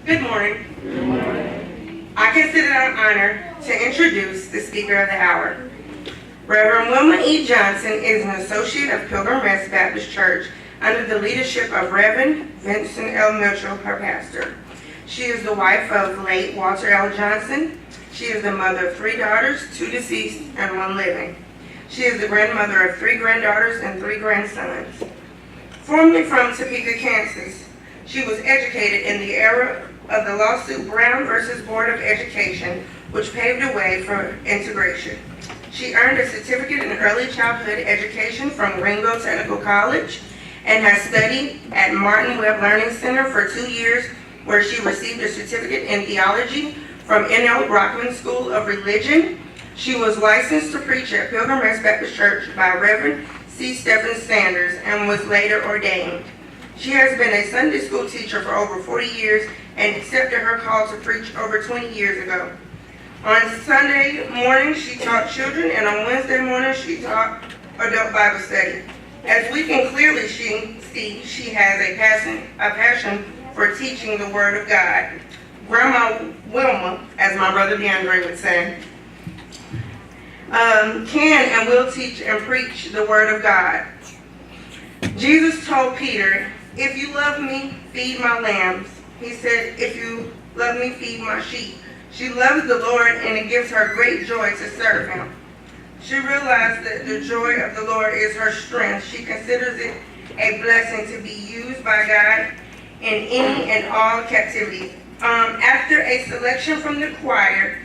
Good morning. I consider it an honor to introduce the speaker of the hour. Reverend Wilma Johnson is an associate of Pilgrim Rest Baptist Church under the leadership of Reverend Vincent L. Mitchell, her pastor. She is the wife of late Walter L. Johnson. She is the mother of 3 daughters, 2 deceased, and 1 living. She is the grandmother of 3 granddaughters and 3 grandsons. Formerly from Topeka, Kansas, she was educated in the era of the lawsuit Brown versus Board of Education, which paved the way for integration. She earned a certificate in early childhood education from Ringo Technical College and has studied at Martin Webb Learning Center for 2 years, where she received a certificate in theology from N.L. Brockman School of Religion. She was licensed to preach at Pilgrim Rest Baptist Church by Reverend C. Stephen Sanders and was later ordained. She has been a Sunday school teacher for over 40 years and accepted her call to preach over 20 years ago. On Sunday morning, she taught children, and on Wednesday morning, she taught adult Bible study. As we can clearly see, she has a passion for teaching the Word of God. Grandma Wilma, as my brother DeAndre would say, can and will teach and preach the Word of God. Jesus told Peter, "If you love me, feed my lambs." He said, "If you love me, feed my sheep." She loves the Lord, and it gives her great joy to serve him. She realized that the joy of the Lord is her strength. She considers it a blessing to be used by God in any and all captivity. After a selection from the choir,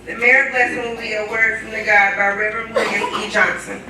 the merit blessing will be a word from the God by Reverend William E. Johnson.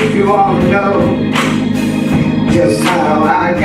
If you want to know just how I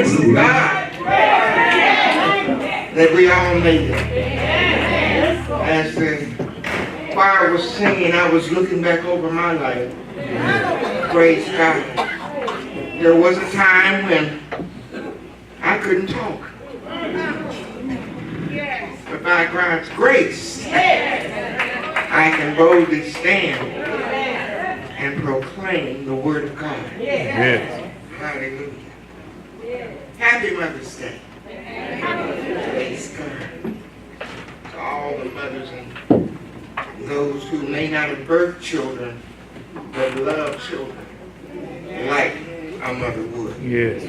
grace of God that we all made it. As the choir was singing, I was looking back over my life. Praise God. There was a time when I couldn't talk. But by God's grace, I can boldly stand and proclaim the Word of God. Yes. Hallelujah. Happy Mother's Day. Praise God. To all the mothers and those who may not have birthed children, but love children like a mother would. Yes.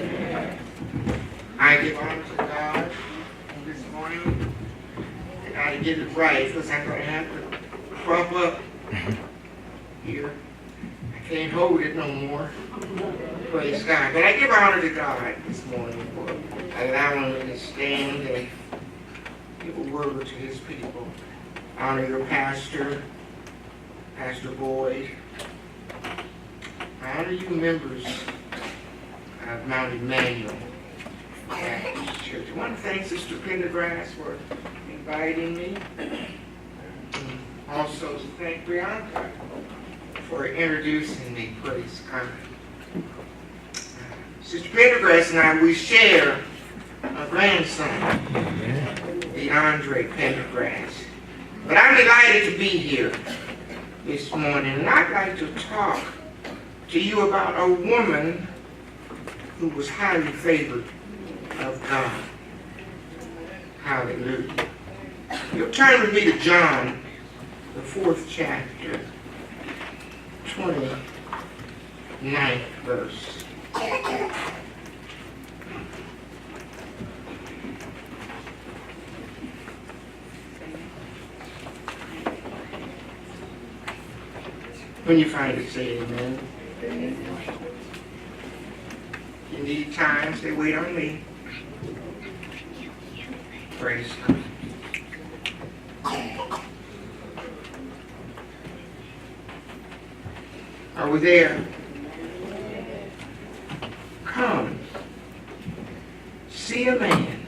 I give honor to God this morning. I gotta get it right because I'm gonna have to prop up here. I can't hold it no more. Praise God. But I give honor to God this morning for allowing me to stand and give a word to his people. Honor your pastor, Pastor Boyd. I honor you members of Mount Emmanuel Baptist Church. I want to thank Sister Pendergrass for inviting me. Also to thank Brianna for introducing me. Praise God. Sister Pendergrass and I, we share a grandson, DeAndre Pendergrass. But I'm delighted to be here this morning, and I'd like to talk to you about a woman who was highly favored of God. Hallelujah. You'll turn with me to John, the 4th chapter, 29th verse. When you find it, say amen. You need time, say wait on me. Praise God. Are we there? Come, see a man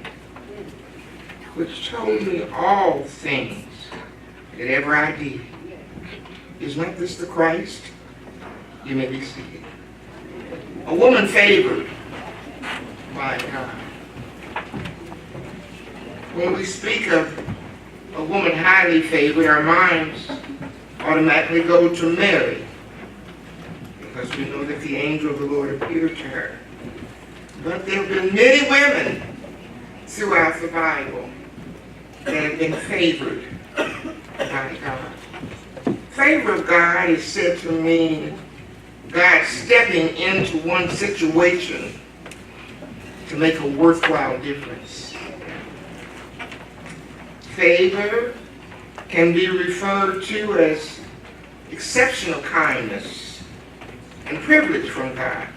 which told me all things that ever I did. Is not this the Christ? You may be seated. A woman favored by God. When we speak of a woman highly favored, our minds automatically go to Mary, because we know that the angel of the Lord appeared to her. But there have been many women throughout the Bible that have been favored by God. Favor of God is said to mean God stepping into one situation to make a worthwhile difference. Favor can be referred to as exceptional kindness and privilege from God.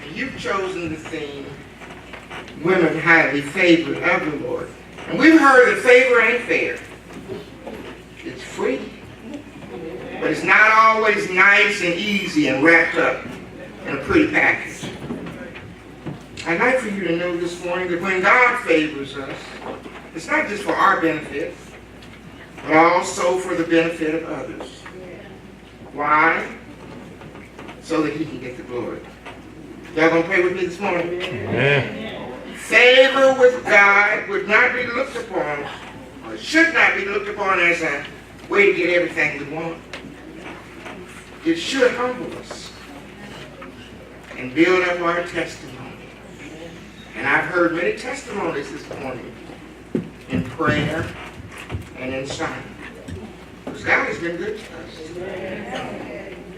And you've chosen the theme, Women Highly Favored of the Lord. And we've heard that favor ain't fair. It's free, but it's not always nice and easy and wrapped up in a pretty package. I'd like for you to know this morning that when God favors us, it's not just for our benefit, but also for the benefit of others. Why? So that he can get the glory. Y'all gonna pray with me this morning? Amen. Favor with God would not be looked upon, or should not be looked upon as a way to get everything we want. It should humble us and build up our testimony. And I've heard many testimonies this morning in prayer and in silence. Because God has been good to us.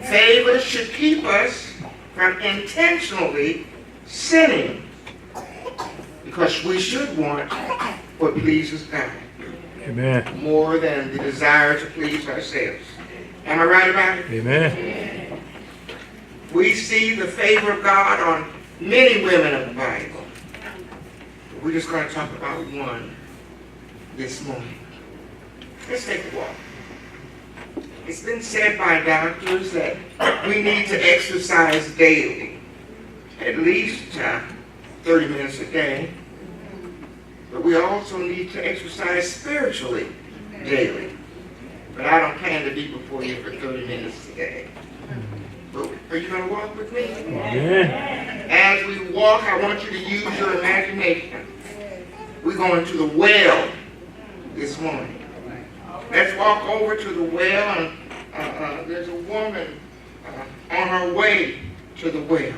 Favor should keep us from intentionally sinning, because we should want what pleases God. Amen. More than the desire to please ourselves. Am I right about it? Amen. We see the favor of God on many women of the Bible. We're just going to talk about one this morning. Let's take a walk. It's been said by doctors that we need to exercise daily, at least 30 minutes a day, but we also need to exercise spiritually daily. But I don't plan to be before you for 30 minutes today. But are you going to walk with me? Yeah. As we walk, I want you to use your imagination. We're going to the well this morning. Let's walk over to the well, and there's a woman on her way to the well.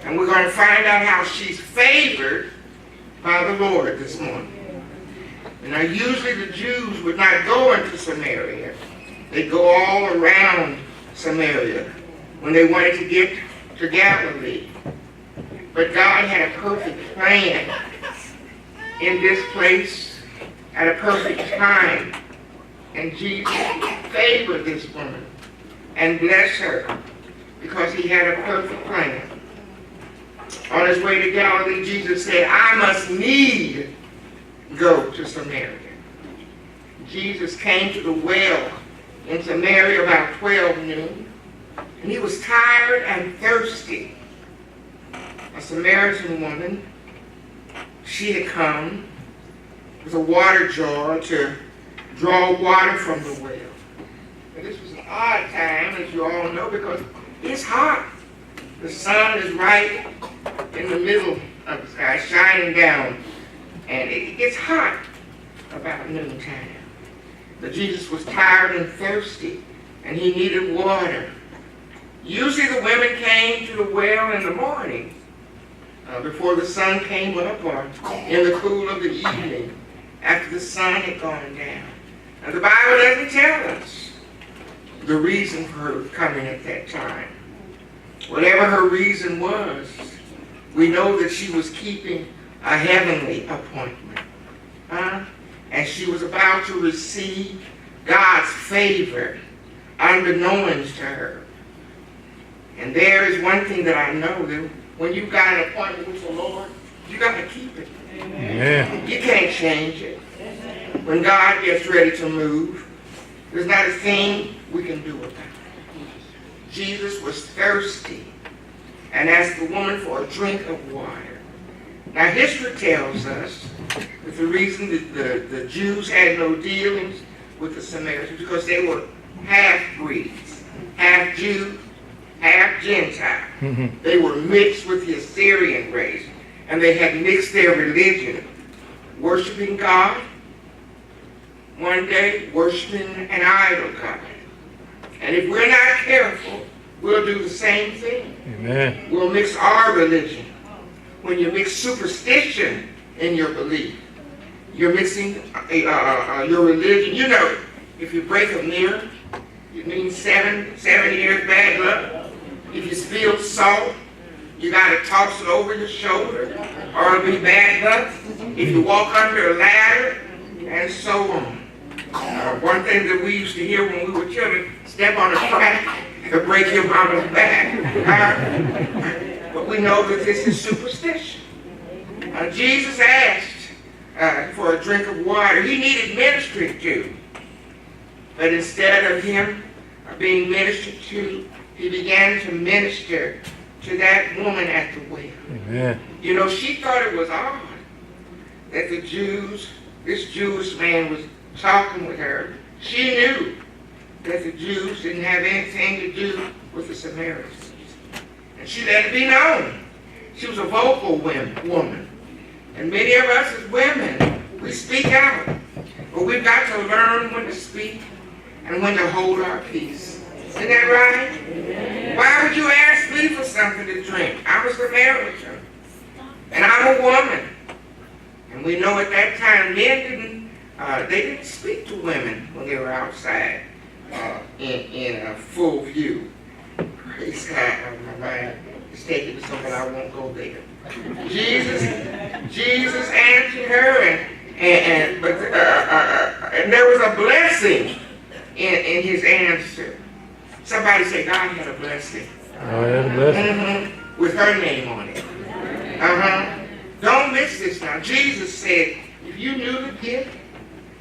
And we're going to find out how she's favored by the Lord this morning. Now, usually the Jews would not go into Samaria. They'd go all around Samaria when they wanted to get to Galilee. But God had a perfect plan in this place at a perfect time. And Jesus favored this woman and blessed her because he had a perfect plan. On his way to Galilee, Jesus said, I must need go to Samaria. Jesus came to the well in Samaria about 12 noon, and he was tired and thirsty. A Samaritan woman, she had come with a water jar to draw water from the well. And this was an odd time, as you all know, because it's hot. The sun is right in the middle of the sky, shining down, and it gets hot about noontime. But Jesus was tired and thirsty, and he needed water. Usually the women came to the well in the morning, before the sun came up, or in the cool of the evening, after the sun had gone down. And the Bible doesn't tell us the reason for her coming at that time. Whatever her reason was, we know that she was keeping a heavenly appointment. And she was about to receive God's favor unbeknownst to her. And there is one thing that I know, that when you've got an appointment with the Lord, you got to keep it. Amen. You can't change it. When God gets ready to move, there's not a thing we can do about it. Jesus was thirsty and asked the woman for a drink of water. Now, history tells us that the reason that the Jews had no dealings with the Samaritans because they were half-breeds, half Jew, half Gentile. They were mixed with the Assyrian race, and they had mixed their religion, worshiping God one day, worshiping an idol god. And if we're not careful, we'll do the same thing. Amen. We'll mix our religion. When you mix superstition in your belief, you're mixing your religion. You know, if you break a mirror, it means seven years bad luck. If you spill salt, you got to toss it over your shoulder, or it'll be bad luck. If you walk under a ladder, and so on. One thing that we used to hear when we were children, step on a crack and break your mama's back. But we know that this is superstition. Jesus asked for a drink of water. He needed ministered to. But instead of him being ministered to, he began to minister to that woman at the well. Amen. You know, she thought it was odd that the Jews, this Jewish man was talking with her. She knew that the Jews didn't have anything to do with the Samaritans. And she let it be known. She was a vocal woman. And many of us as women, we speak out. But we've got to learn when to speak and when to hold our peace. Isn't that right? Amen. Why would you ask me for something to drink? I'm a Samaritan. And I'm a woman. And we know at that time men didn't speak to women when they were outside in full view. Praise God. My mind is taken to something I won't go there. Jesus answered her, and there was a blessing in his answer. Somebody say, God had a blessing. God had a blessing. With her name on it. Don't miss this now. Jesus said, if you knew the gift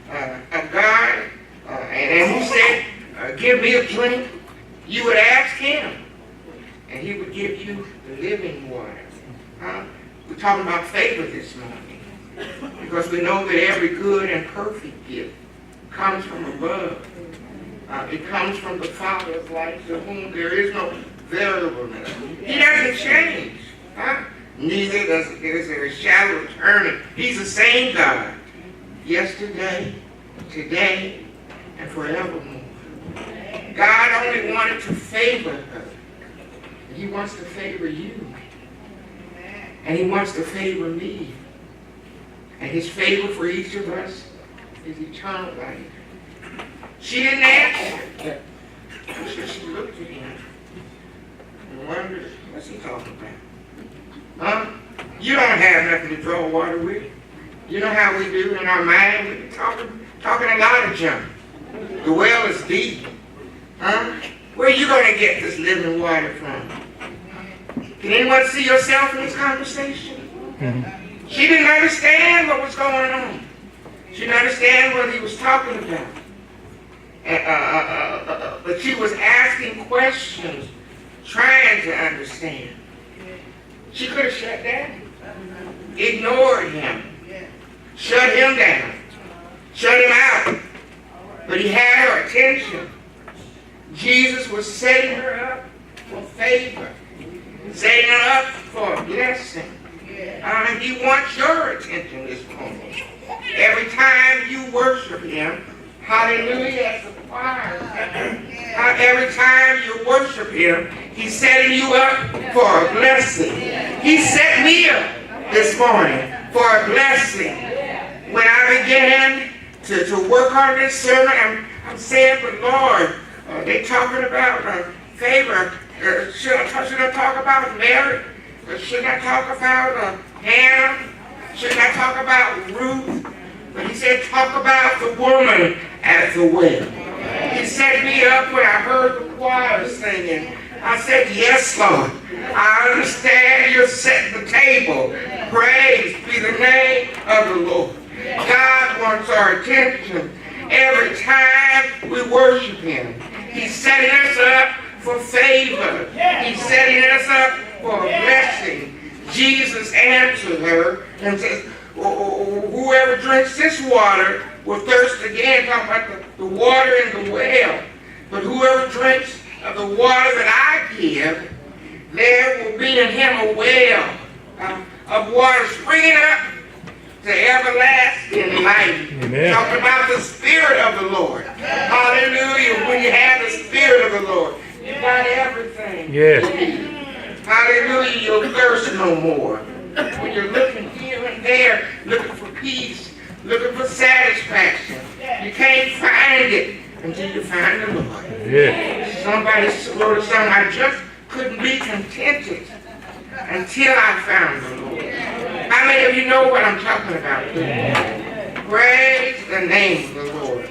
of God, and who said, give me a drink, you would ask him, and he would give you the living water. We're talking about favor this morning because we know that every good and perfect gift comes from above. It comes from the Father of lights, to whom there is no variableness. He doesn't change. Neither is there a shadow of turning. He's the same God, yesterday, today, and forevermore. God only wanted to favor her. He wants to favor you. And he wants to favor me. And his favor for each of us is eternal life. She didn't answer. She looked at him and wondered, what's he talking about? You don't have nothing to draw water with. You know how we do in our mind? We be talking a lot of junk. The well is deep. Where are you going to get this living water from? Can anyone see yourself in this conversation? Mm-hmm. She didn't understand what was going on. She didn't understand what he was talking about. But she was asking questions, trying to understand. She could have shut down, ignored him, shut him down, shut him out. But he had her attention. Jesus was setting her up for favor, setting her up for a blessing. He wants your attention this morning. Every time you worship him, hallelujah, as the choir, every time you worship him, he's setting you up for a blessing. He set me up this morning for a blessing. When I began to work on this sermon, I'm saying, but Lord, they talking about favor. Should I talk about Mary? Should I talk about Hannah? Should I talk about Ruth? But he said, talk about the woman at the well. He set me up when I heard the choir singing. I said, yes, Lord. I understand you're setting the table. Praise be the name of the Lord. God wants our attention every time we worship him. He's setting us up for favor. He's setting us up for a blessing. Jesus answered her and says, whoever drinks this water will thirst again. Talking about the water in the well. But whoever drinks of the water that I give, there will be in him a well of water springing up to everlasting life. Amen. Talking about the Spirit of the Lord. Hallelujah. When you have the Spirit of the Lord, you got everything. Yes. Hallelujah. You'll thirst no more. When you're looking here and there, looking for peace, looking for satisfaction, you can't find it until you find the Lord. Yes. Somebody wrote a song, I just couldn't be contented until I found the Lord. How many of you know what I'm talking about? Praise the name of the Lord.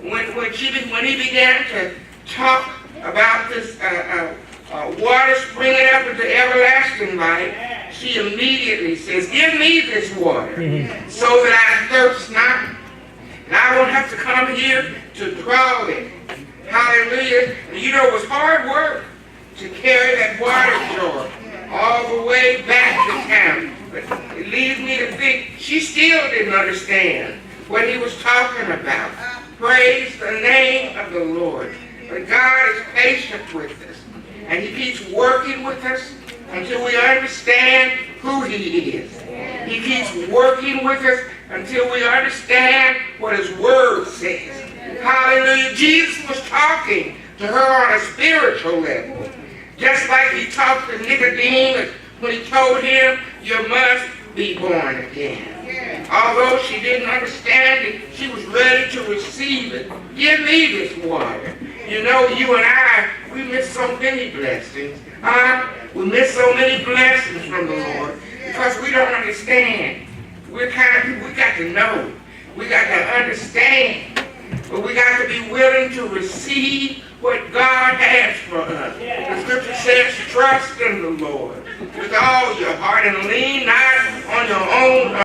When he began to talk about this water springing up into everlasting life, she immediately says, give me this water so that I thirst not. And I won't have to come here to draw it. Hallelujah. And you know, it was hard work to carry that water jar all the way back to town. But it leads me to think she still didn't understand what he was talking about. Praise the name of the Lord. But God is patient with us. And he keeps working with us until we understand who he is. He keeps working with us until we understand what his word says. Hallelujah. Jesus was talking to her on a spiritual level. Just like he talked to Nicodemus when he told him, you must be born again. Although she didn't understand it, she was ready to receive it. Give me this water. You know, you and I, we miss so many blessings. We miss so many blessings from the Lord because we don't understand. We're kind of people, we got to know. We got to understand. But we got to be willing to receive what God has for us. The scripture says, trust in the Lord with all your heart and lean not on your own